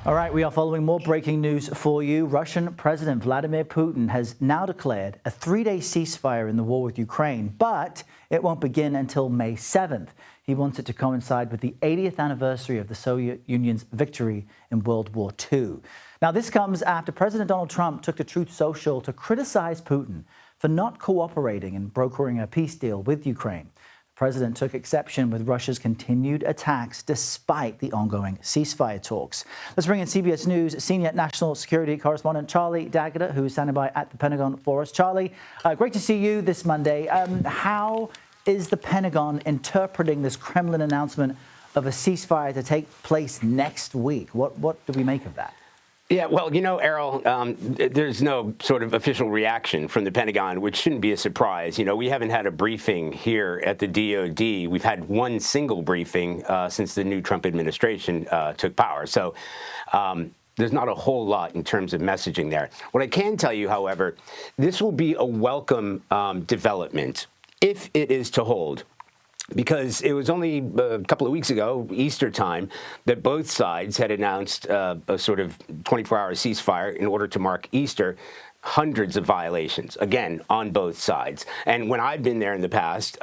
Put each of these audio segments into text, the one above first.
All right, we are following more breaking news for you. Russian President Vladimir Putin has now declared a 3-day ceasefire in the war with Ukraine, but it won't begin until May 7th. He wants it to coincide with the 80th anniversary of the Soviet Union's victory in World War II. Now, this comes after President Donald Trump took to Truth Social to criticize Putin for not cooperating and brokering a peace deal with Ukraine. The president took exception with Russia's continued attacks despite the ongoing ceasefire talks. Let's bring in CBS News senior national security correspondent Charlie D'Agata, who is standing by at the Pentagon for us. Charlie, great to see you this Monday. How is the Pentagon interpreting this Kremlin announcement of a ceasefire to take place next week? What do we make of that? Yeah, well, you know, Errol, there's no sort of official reaction from the Pentagon, which shouldn't be a surprise. You know, we haven't had a briefing here at the DOD. We've had one single briefing since the new Trump administration took power. So there's not a whole lot in terms of messaging there. What I can tell you, however, this will be a welcome development if it is to hold. Because it was only a couple of weeks ago, Easter time, that both sides had announced a sort of 24-hour ceasefire in order to mark Easter. Hundreds of violations, again, on both sides. And when I've been there in the past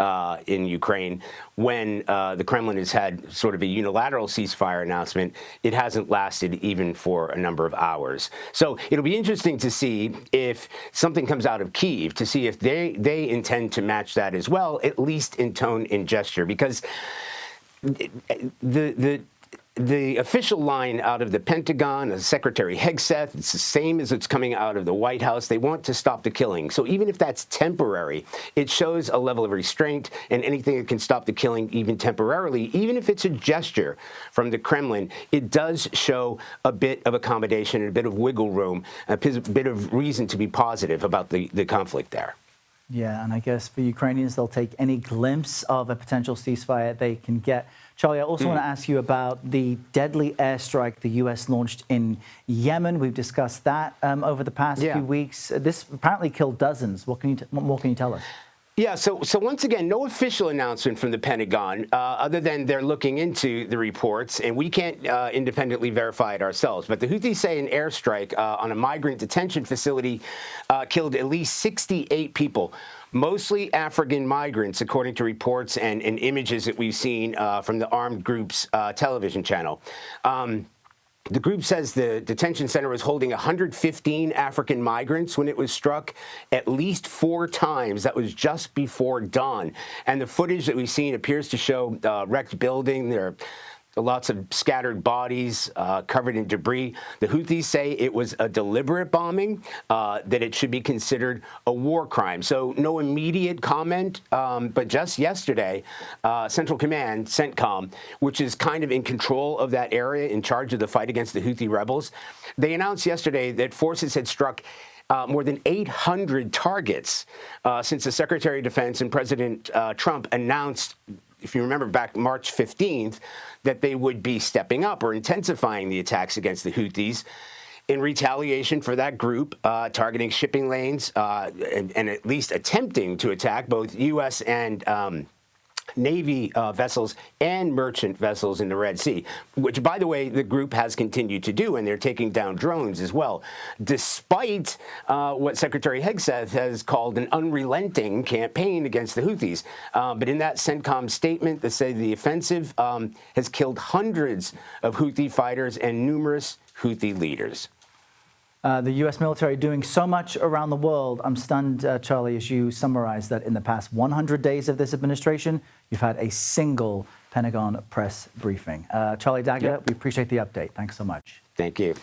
in Ukraine, when the Kremlin has had sort of a unilateral ceasefire announcement, it hasn't lasted even for a number of hours. So it'll be interesting to see if something comes out of Kyiv, to see if they intend to match that as well, at least in tone and gesture, because the official line out of the Pentagon, Secretary Hegseth, it's the same as it's coming out of the White House. They want to stop the killing. So even if that's temporary, it shows a level of restraint, and anything that can stop the killing even temporarily, even if it's a gesture from the Kremlin, it does show a bit of accommodation and a bit of wiggle room, a bit of reason to be positive about the conflict there. Yeah, and I guess for Ukrainians, they'll take any glimpse of a potential ceasefire they can get. Charlie, I also want to ask you about the deadly airstrike the U.S. launched in Yemen. We've discussed that over the past few weeks. This apparently killed dozens. What more can you tell us? Yeah, so once again, no official announcement from the Pentagon, other than they're looking into the reports, and we can't independently verify it ourselves. But the Houthis say an airstrike on a migrant detention facility killed at least 68 people, mostly African migrants, according to reports and images that we've seen from the armed group's television channel. The group says the detention center was holding 115 African migrants when it was struck at least 4 times. That was just before dawn. And the footage that we've seen appears to show wrecked building. There are lots of scattered bodies covered in debris. The Houthis say it was a deliberate bombing, that it should be considered a war crime. So no immediate comment, but just yesterday, Central Command, CENTCOM, which is kind of in control of that area, in charge of the fight against the Houthi rebels, they announced yesterday that forces had struck more than 800 targets since the Secretary of Defense and President Trump announced, if you remember back March 15th, that they would be stepping up or intensifying the attacks against the Houthis in retaliation for that group targeting shipping lanes and at least attempting to attack both U.S. and Navy vessels and merchant vessels in the Red Sea, which, by the way, the group has continued to do, and they're taking down drones as well, despite what Secretary Hegseth has called an unrelenting campaign against the Houthis. But in that CENTCOM statement, they say the offensive has killed hundreds of Houthi fighters and numerous Houthi leaders. The U.S. military doing so much around the world. I'm stunned, Charlie, as you summarize that in the past 100 days of this administration, you've had a single Pentagon press briefing. Charlie D'Agata, we appreciate the update. Thanks so much. Thank you.